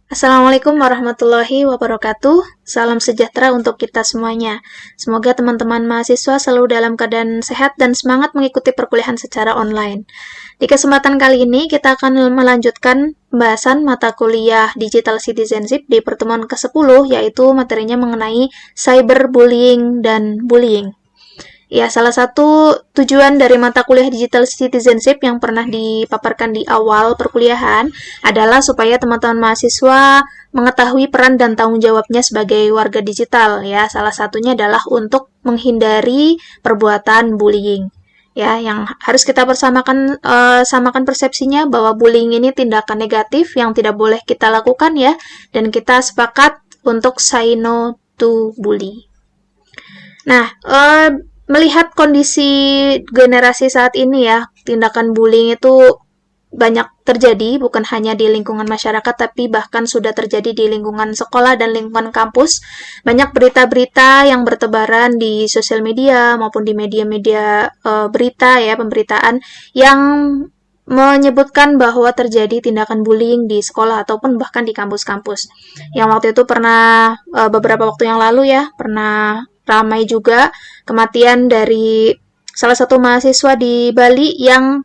Assalamualaikum warahmatullahi wabarakatuh. Salam sejahtera untuk kita semuanya. Semoga teman-teman mahasiswa selalu dalam keadaan sehat dan semangat mengikuti perkuliahan secara online. Di kesempatan kali ini, kita akan melanjutkan pembahasan mata kuliah Digital Citizenship di pertemuan ke-10, yaitu materinya mengenai cyberbullying dan bullying. Ya, salah satu tujuan dari mata kuliah Digital Citizenship yang pernah dipaparkan di awal perkuliahan adalah supaya teman-teman mahasiswa mengetahui peran dan tanggung jawabnya sebagai warga digital. Ya, salah satunya adalah untuk menghindari perbuatan bullying. Ya, yang harus kita samakan persepsinya bahwa bullying ini tindakan negatif yang tidak boleh kita lakukan ya, dan kita sepakat untuk say no to bully. Nah, melihat kondisi generasi saat ini ya, tindakan bullying itu banyak terjadi, bukan hanya di lingkungan masyarakat, tapi bahkan sudah terjadi di lingkungan sekolah dan lingkungan kampus. Banyak berita-berita yang bertebaran di sosial media maupun di media-media berita ya, pemberitaan, yang menyebutkan bahwa terjadi tindakan bullying di sekolah ataupun bahkan di kampus-kampus. Yang waktu itu pernah, beberapa waktu yang lalu ya, pernah ramai juga kematian dari salah satu mahasiswa di Bali yang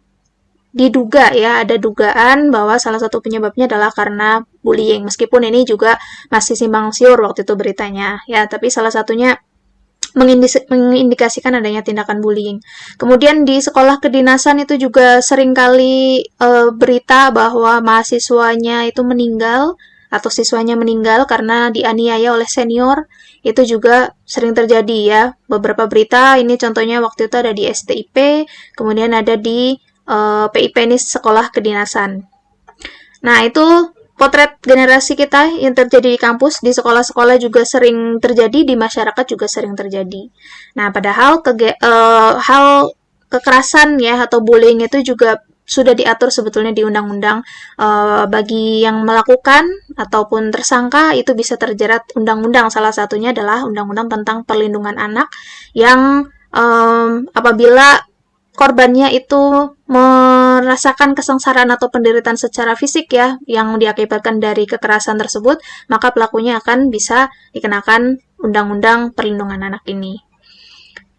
diduga ya, ada dugaan bahwa salah satu penyebabnya adalah karena bullying. Meskipun ini juga masih simpang siur waktu itu beritanya ya, tapi salah satunya mengindikasikan adanya tindakan bullying. Kemudian di sekolah kedinasan itu juga seringkali berita bahwa mahasiswanya itu meninggal atau siswanya meninggal karena dianiaya oleh senior. Itu juga sering terjadi ya. Beberapa berita, ini contohnya waktu itu ada di STIP, kemudian ada di PIP ini sekolah kedinasan. Nah, itu potret generasi kita yang terjadi di kampus, di sekolah-sekolah juga sering terjadi, di masyarakat juga sering terjadi. Nah, padahal hal kekerasan ya atau bullying itu juga sudah diatur sebetulnya di undang-undang. Bagi yang melakukan ataupun tersangka itu bisa terjerat undang-undang. Salah satunya adalah undang-undang tentang perlindungan anak yang apabila korbannya itu merasakan kesengsaraan atau penderitaan secara fisik ya yang diakibatkan dari kekerasan tersebut, maka pelakunya akan bisa dikenakan undang-undang perlindungan anak ini.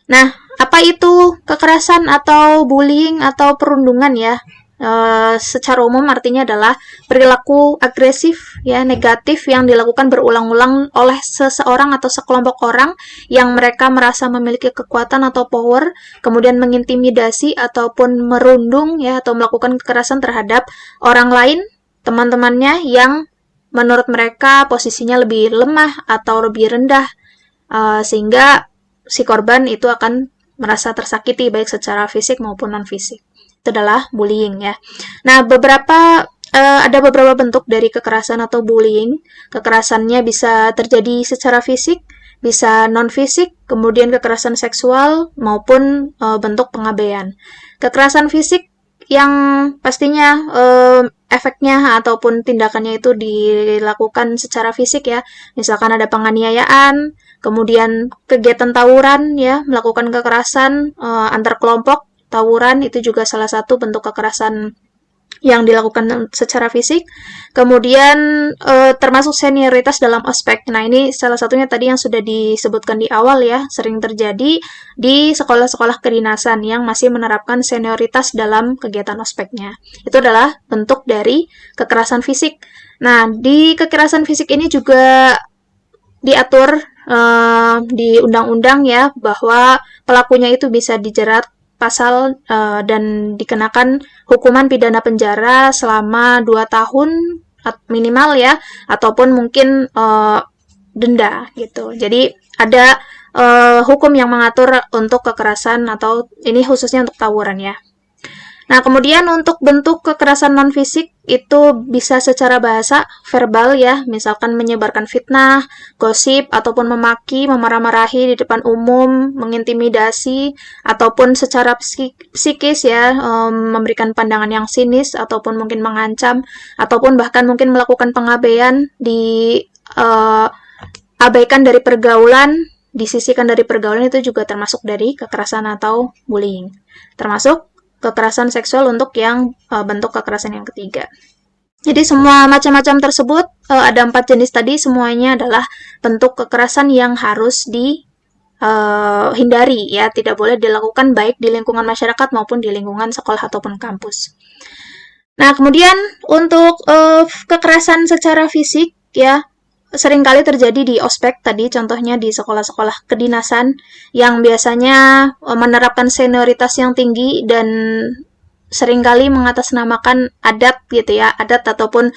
Nah, apa itu kekerasan atau bullying atau perundungan ya? Secara umum artinya adalah perilaku agresif ya, negatif yang dilakukan berulang-ulang oleh seseorang atau sekelompok orang yang mereka merasa memiliki kekuatan atau power, kemudian mengintimidasi ataupun merundung ya atau melakukan kekerasan terhadap orang lain, teman-temannya yang menurut mereka posisinya lebih lemah atau lebih rendah, sehingga si korban itu akan merasa tersakiti baik secara fisik maupun non-fisik. Itu adalah bullying ya. Nah, ada beberapa bentuk dari kekerasan atau bullying. Kekerasannya bisa terjadi secara fisik, bisa non-fisik, kemudian kekerasan seksual maupun bentuk pengabaian. Kekerasan fisik yang pastinya efeknya ataupun tindakannya itu dilakukan secara fisik ya. Misalkan ada penganiayaan, kemudian kegiatan tawuran ya, melakukan kekerasan antar kelompok, tawuran itu juga salah satu bentuk kekerasan yang dilakukan secara fisik. Kemudian termasuk senioritas dalam ospek. Nah, ini salah satunya tadi yang sudah disebutkan di awal ya, sering terjadi di sekolah-sekolah kedinasan yang masih menerapkan senioritas dalam kegiatan ospeknya. Itu adalah bentuk dari kekerasan fisik. Nah, di kekerasan fisik ini juga diatur di undang-undang ya, bahwa pelakunya itu bisa dijerat pasal dan dikenakan hukuman pidana penjara selama 2 tahun minimal ya, ataupun mungkin denda gitu. Jadi ada hukum yang mengatur untuk kekerasan atau ini khususnya untuk tawuran ya. Nah, kemudian untuk bentuk kekerasan non-fisik itu bisa secara bahasa, verbal ya, misalkan menyebarkan fitnah, gosip, ataupun memaki, memarah-marahi di depan umum, mengintimidasi, ataupun secara psikis ya, memberikan pandangan yang sinis, ataupun mungkin mengancam, ataupun bahkan mungkin melakukan pengabaian, abaikan dari pergaulan, disisihkan dari pergaulan, itu juga termasuk dari kekerasan atau bullying. Termasuk kekerasan seksual untuk yang bentuk kekerasan yang ketiga. Jadi semua macam-macam tersebut, ada 4 jenis tadi, semuanya adalah bentuk kekerasan yang harus dihindari ya, tidak boleh dilakukan baik di lingkungan masyarakat maupun di lingkungan sekolah ataupun kampus. Nah, kemudian untuk kekerasan secara fisik ya, seringkali terjadi di ospek tadi, contohnya di sekolah-sekolah kedinasan yang biasanya menerapkan senioritas yang tinggi dan seringkali mengatasnamakan adat gitu ya, adat ataupun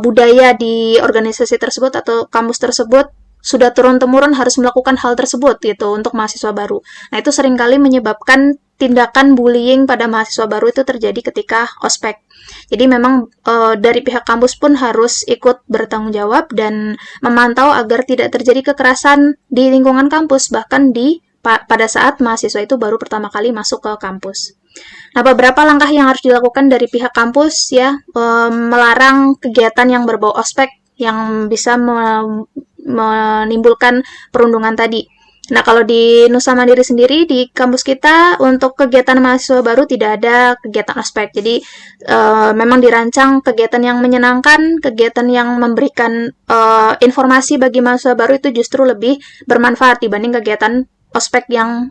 budaya di organisasi tersebut atau kampus tersebut sudah turun-temurun harus melakukan hal tersebut gitu untuk mahasiswa baru. Nah, itu seringkali menyebabkan tindakan bullying pada mahasiswa baru itu terjadi ketika ospek. Jadi memang dari pihak kampus pun harus ikut bertanggung jawab dan memantau agar tidak terjadi kekerasan di lingkungan kampus, bahkan pada saat mahasiswa itu baru pertama kali masuk ke kampus. Nah, beberapa langkah yang harus dilakukan dari pihak kampus ya, melarang kegiatan yang berbau ospek yang bisa menimbulkan perundungan tadi. Nah, kalau di Nusa Mandiri sendiri, di kampus kita, untuk kegiatan mahasiswa baru tidak ada kegiatan ospek. Jadi, memang dirancang kegiatan yang menyenangkan, kegiatan yang memberikan informasi bagi mahasiswa baru itu justru lebih bermanfaat dibanding kegiatan ospek yang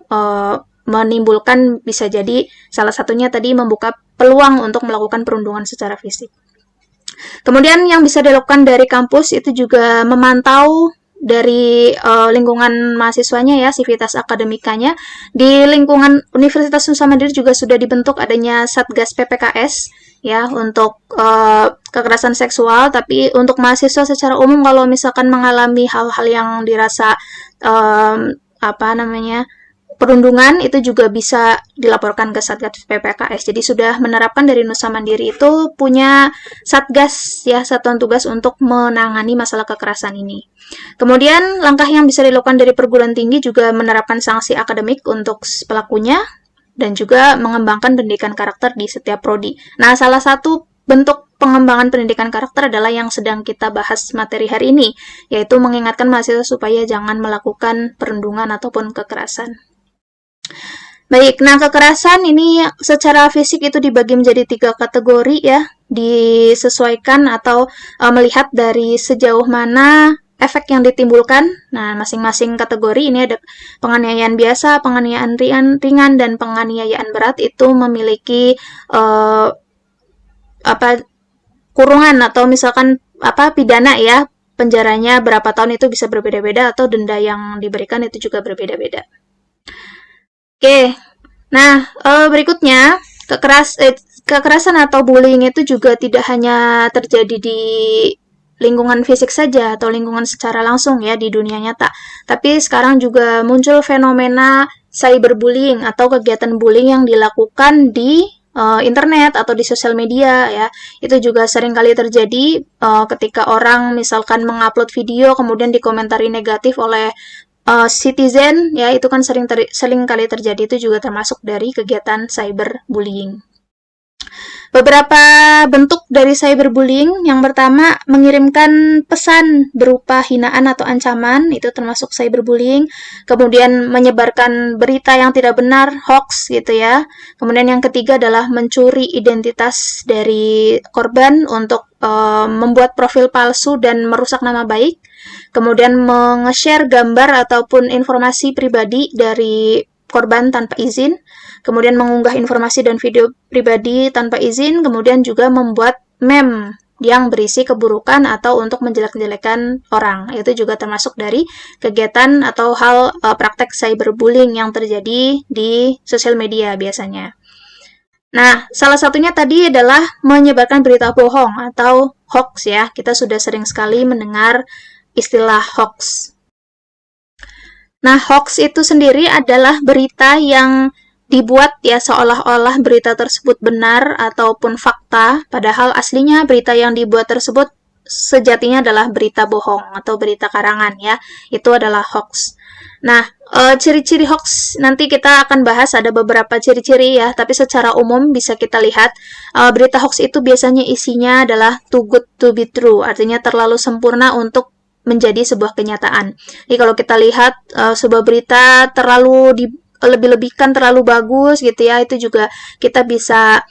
menimbulkan, bisa jadi salah satunya tadi membuka peluang untuk melakukan perundungan secara fisik. Kemudian yang bisa dilakukan dari kampus itu juga memantau dari lingkungan mahasiswanya ya, sivitas akademikanya. Di lingkungan Universitas Nusa Mandiri juga sudah dibentuk adanya Satgas PPKS ya untuk kekerasan seksual, tapi untuk mahasiswa secara umum kalau misalkan mengalami hal-hal yang dirasa perundungan itu juga bisa dilaporkan ke Satgas PPKS. Jadi sudah menerapkan dari Nusa Mandiri itu punya Satgas ya, satuan tugas untuk menangani masalah kekerasan ini. Kemudian langkah yang bisa dilakukan dari perguruan tinggi juga menerapkan sanksi akademik untuk pelakunya dan juga mengembangkan pendidikan karakter di setiap prodi. Nah, salah satu bentuk pengembangan pendidikan karakter adalah yang sedang kita bahas materi hari ini, yaitu mengingatkan mahasiswa supaya jangan melakukan perundungan ataupun kekerasan. Baik, nah kekerasan ini secara fisik itu dibagi menjadi 3 kategori ya, disesuaikan atau melihat dari sejauh mana efek yang ditimbulkan. Nah, masing-masing kategori ini ada penganiayaan biasa, penganiayaan ringan, dan penganiayaan berat itu memiliki kurungan atau misalkan pidana ya, penjaranya berapa tahun itu bisa berbeda-beda atau denda yang diberikan itu juga berbeda-beda. Oke, nah berikutnya kekerasan atau bullying itu juga tidak hanya terjadi di lingkungan fisik saja atau lingkungan secara langsung ya di dunia nyata, tapi sekarang juga muncul fenomena cyberbullying atau kegiatan bullying yang dilakukan di internet atau di sosial media ya. Itu juga sering kali terjadi ketika orang misalkan mengupload video kemudian dikomentari negatif oleh citizen ya, itu kan sering kali terjadi, itu juga termasuk dari kegiatan cyberbullying. Beberapa bentuk dari cyberbullying, yang pertama mengirimkan pesan berupa hinaan atau ancaman, itu termasuk cyberbullying. Kemudian menyebarkan berita yang tidak benar, hoax gitu ya. Kemudian yang ketiga adalah mencuri identitas dari korban untuk membuat profil palsu dan merusak nama baik. Kemudian menge-share gambar ataupun informasi pribadi dari korban tanpa izin, kemudian mengunggah informasi dan video pribadi tanpa izin, kemudian juga membuat meme yang berisi keburukan atau untuk menjelek-jelekan orang. Itu juga termasuk dari kegiatan atau hal praktek cyberbullying yang terjadi di sosial media biasanya. Nah, salah satunya tadi adalah menyebarkan berita bohong atau hoax ya. Kita sudah sering sekali mendengar istilah hoax. Nah, hoax itu sendiri adalah berita yang dibuat ya seolah-olah berita tersebut benar ataupun fakta, padahal aslinya berita yang dibuat tersebut sejatinya adalah berita bohong atau berita karangan ya. Itu adalah hoax. Nah, ciri-ciri hoax nanti kita akan bahas, ada beberapa ciri-ciri ya, tapi secara umum bisa kita lihat berita hoax itu biasanya isinya adalah too good to be true, artinya terlalu sempurna untuk menjadi sebuah kenyataan. Jadi kalau kita lihat sebuah berita terlalu lebih-lebihkan, terlalu bagus gitu ya, itu juga kita bisa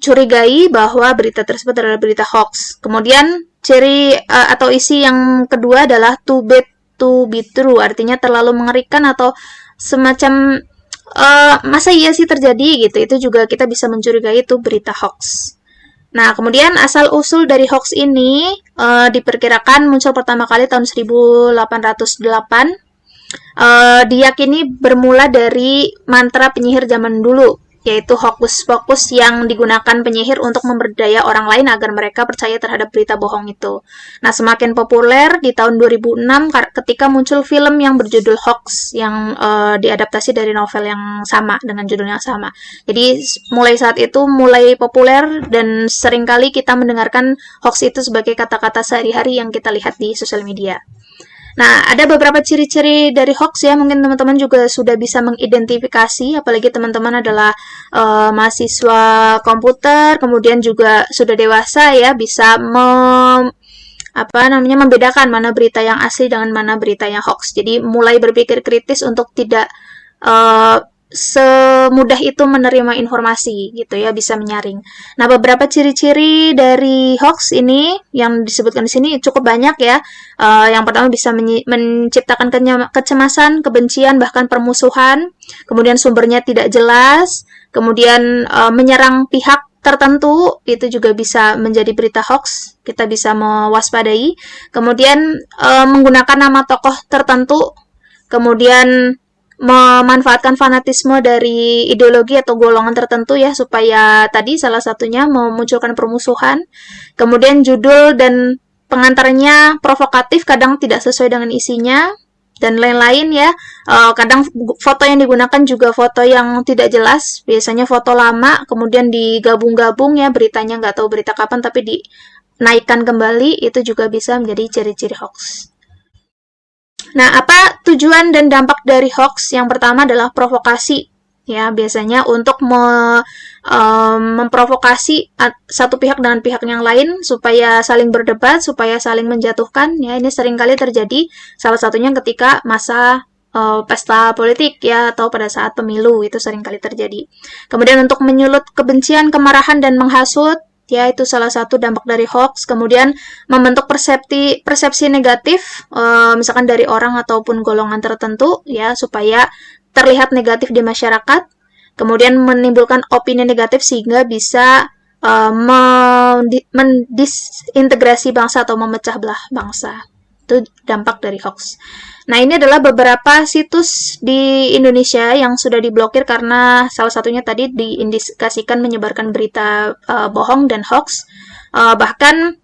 curigai bahwa berita tersebut adalah berita hoax. Kemudian ciri atau isi yang kedua adalah too bad to be true, artinya terlalu mengerikan atau semacam masa iya sih terjadi gitu. Itu juga kita bisa mencurigai itu berita hoax. Nah, kemudian asal-usul dari hoax ini diperkirakan muncul pertama kali tahun 1808. Diyakini bermula dari mantra penyihir zaman dulu, yaitu hokus pokus yang digunakan penyihir untuk memberdaya orang lain agar mereka percaya terhadap berita bohong itu. Nah, semakin populer di tahun 2006 ketika muncul film yang berjudul Hoax yang diadaptasi dari novel yang sama dengan judul yang sama. Jadi, mulai saat itu mulai populer dan seringkali kita mendengarkan hoax itu sebagai kata-kata sehari-hari yang kita lihat di sosial media. Nah, ada beberapa ciri-ciri dari hoax ya, mungkin teman-teman juga sudah bisa mengidentifikasi, apalagi teman-teman adalah mahasiswa komputer, kemudian juga sudah dewasa ya, bisa membedakan mana berita yang asli dengan mana berita yang hoax. Jadi, mulai berpikir kritis untuk tidak semudah itu menerima informasi gitu ya, bisa menyaring. Nah, beberapa ciri-ciri dari hoax ini yang disebutkan di sini cukup banyak ya. Yang pertama bisa menciptakan kecemasan, kebencian, bahkan permusuhan. Kemudian sumbernya tidak jelas. Kemudian menyerang pihak tertentu, itu juga bisa menjadi berita hoax. Kita bisa mewaspadai. Kemudian menggunakan nama tokoh tertentu. Kemudian memanfaatkan fanatisme dari ideologi atau golongan tertentu ya, supaya tadi salah satunya memunculkan permusuhan. Kemudian judul dan pengantarnya provokatif, kadang tidak sesuai dengan isinya, dan lain-lain ya. Kadang foto yang digunakan juga foto yang tidak jelas, biasanya foto lama, kemudian digabung-gabung ya, beritanya nggak tahu berita kapan, tapi dinaikkan kembali, itu juga bisa menjadi ciri-ciri hoax. Nah, apa tujuan dan dampak dari hoax? Yang pertama adalah provokasi. Ya, biasanya untuk memprovokasi satu pihak dengan pihak yang lain supaya saling berdebat, supaya saling menjatuhkan. Ya, ini seringkali terjadi. Salah satunya ketika masa pesta politik ya, atau pada saat pemilu, itu seringkali terjadi. Kemudian untuk menyulut kebencian, kemarahan, dan menghasut, ya, itu salah satu dampak dari hoax. Kemudian membentuk persepsi negatif, misalkan dari orang ataupun golongan tertentu, ya, supaya terlihat negatif di masyarakat. Kemudian menimbulkan opini negatif sehingga bisa mendisintegrasi bangsa atau memecah belah bangsa. Itu dampak dari hoax. Nah, ini adalah beberapa situs di Indonesia yang sudah diblokir karena salah satunya tadi diindikasikan menyebarkan berita bohong dan hoax. Bahkan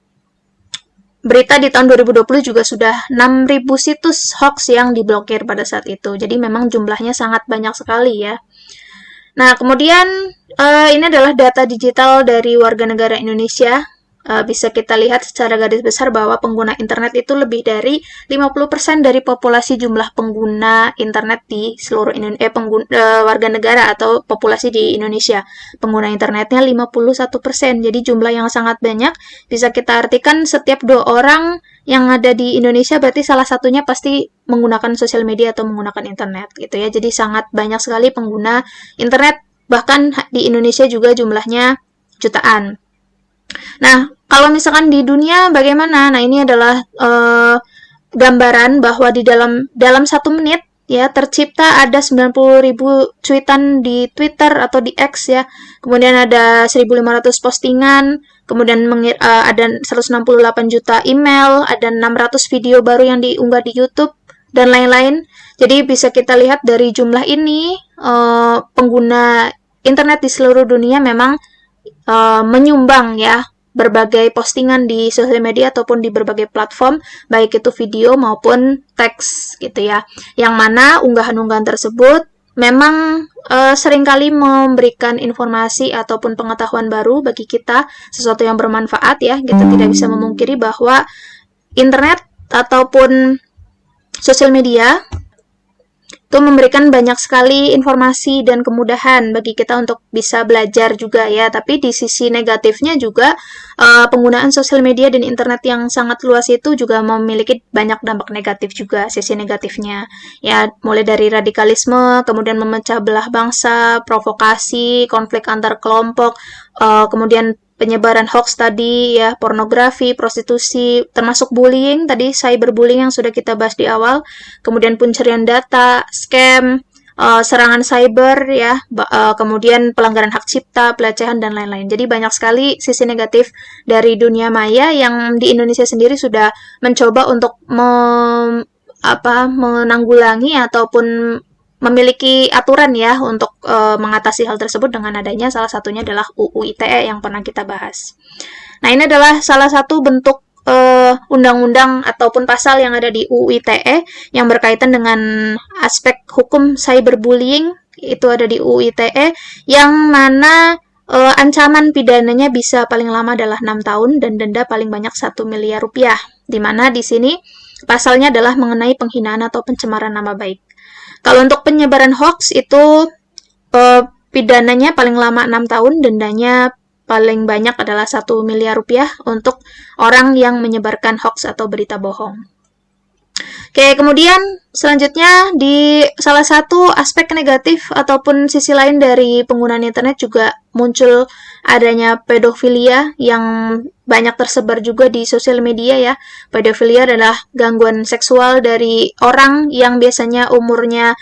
berita di tahun 2020 juga sudah 6.000 situs hoax yang diblokir pada saat itu. Jadi memang jumlahnya sangat banyak sekali ya. Nah, kemudian ini adalah data digital dari warga negara Indonesia. Bisa kita lihat secara garis besar bahwa pengguna internet itu lebih dari 50% dari populasi jumlah pengguna internet di seluruh warga negara atau populasi di Indonesia. Pengguna internetnya 51%, jadi jumlah yang sangat banyak. Bisa kita artikan setiap 2 orang yang ada di Indonesia berarti salah satunya pasti menggunakan sosial media atau menggunakan internet gitu ya. Jadi sangat banyak sekali pengguna internet, bahkan di Indonesia juga jumlahnya jutaan. Nah, kalau misalkan di dunia bagaimana? Nah, ini adalah gambaran bahwa di dalam 1 menit ya tercipta ada 90.000 cuitan di Twitter atau di X ya. Kemudian ada 1.500 postingan, kemudian ada 168 juta email, ada 600 video baru yang diunggah di YouTube dan lain-lain. Jadi bisa kita lihat dari jumlah ini pengguna internet di seluruh dunia memang menyumbang ya berbagai postingan di sosial media ataupun di berbagai platform, baik itu video maupun teks gitu ya. Yang mana unggahan-unggahan tersebut memang seringkali memberikan informasi ataupun pengetahuan baru bagi kita, sesuatu yang bermanfaat ya. Kita tidak bisa memungkiri bahwa internet ataupun sosial media itu memberikan banyak sekali informasi dan kemudahan bagi kita untuk bisa belajar juga ya. Tapi di sisi negatifnya juga penggunaan sosial media dan internet yang sangat luas itu juga memiliki banyak dampak negatif juga, sisi negatifnya. Ya, mulai dari radikalisme, kemudian memecah belah bangsa, provokasi, konflik antar kelompok, kemudian penyebaran hoax tadi ya, pornografi, prostitusi, termasuk bullying tadi, cyberbullying yang sudah kita bahas di awal, kemudian pencurian data, scam, serangan cyber ya, kemudian pelanggaran hak cipta, pelecehan dan lain-lain. Jadi banyak sekali sisi negatif dari dunia maya yang di Indonesia sendiri sudah mencoba untuk menanggulangi ataupun memiliki aturan ya untuk mengatasi hal tersebut dengan adanya salah satunya adalah UU ITE yang pernah kita bahas. Nah, ini adalah salah satu bentuk undang-undang ataupun pasal yang ada di UU ITE yang berkaitan dengan aspek hukum cyberbullying, itu ada di UU ITE yang mana ancaman pidananya bisa paling lama adalah 6 tahun dan denda paling banyak 1 miliar rupiah. Di mana di sini pasalnya adalah mengenai penghinaan atau pencemaran nama baik. Kalau untuk penyebaran hoax itu pidananya paling lama 6 tahun, dendanya paling banyak adalah 1 miliar rupiah untuk orang yang menyebarkan hoax atau berita bohong. Oke, kemudian selanjutnya di salah satu aspek negatif ataupun sisi lain dari penggunaan internet juga muncul adanya pedofilia yang banyak tersebar juga di sosial media ya. Pedofilia adalah gangguan seksual dari orang yang biasanya umurnya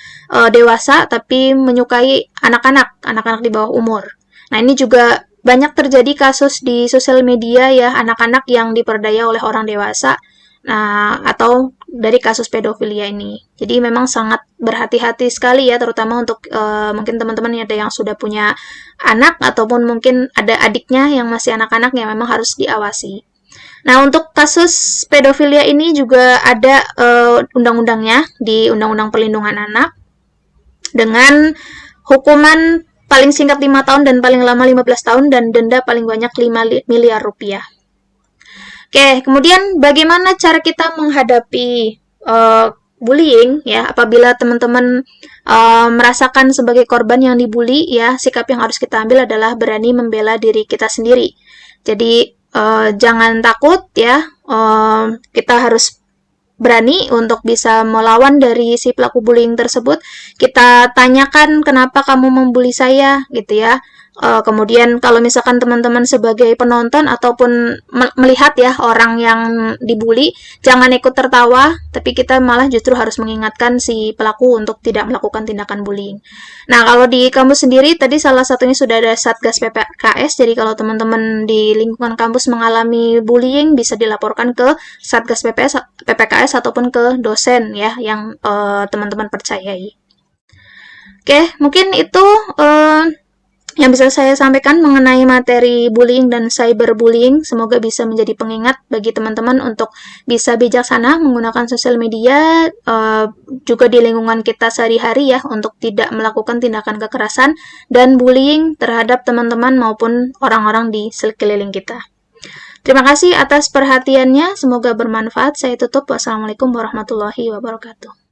dewasa tapi menyukai anak-anak di bawah umur. Nah, ini juga banyak terjadi kasus di sosial media ya, anak-anak yang diperdaya oleh orang dewasa. Nah, atau dari kasus pedofilia ini. Jadi memang sangat berhati-hati sekali ya, terutama untuk mungkin teman-teman ada yang sudah punya anak ataupun mungkin ada adiknya yang masih anak-anak yang memang harus diawasi. Nah, untuk kasus pedofilia ini juga ada undang-undangnya di Undang-Undang Perlindungan Anak dengan hukuman paling singkat 5 tahun dan paling lama 15 tahun dan denda paling banyak 5 miliar rupiah. Oke, kemudian bagaimana cara kita menghadapi bullying ya apabila teman-teman merasakan sebagai korban yang dibully ya, sikap yang harus kita ambil adalah berani membela diri kita sendiri. Jadi jangan takut ya, kita harus berani untuk bisa melawan dari si pelaku bullying tersebut. Kita tanyakan kenapa kamu membuli saya gitu ya. Kemudian kalau misalkan teman-teman sebagai penonton ataupun melihat ya orang yang dibully, jangan ikut tertawa, tapi kita malah justru harus mengingatkan si pelaku untuk tidak melakukan tindakan bullying. Nah, kalau di kampus sendiri tadi salah satunya sudah ada Satgas PPKS, jadi kalau teman-teman di lingkungan kampus mengalami bullying bisa dilaporkan ke Satgas PPKS ataupun ke dosen ya yang teman-teman percayai. Oke, mungkin itu yang bisa saya sampaikan mengenai materi bullying dan cyberbullying. Semoga bisa menjadi pengingat bagi teman-teman untuk bisa bijaksana menggunakan sosial media juga di lingkungan kita sehari-hari ya, untuk tidak melakukan tindakan kekerasan dan bullying terhadap teman-teman maupun orang-orang di sekeliling kita. Terima kasih atas perhatiannya, semoga bermanfaat. Saya tutup. Wassalamualaikum warahmatullahi wabarakatuh.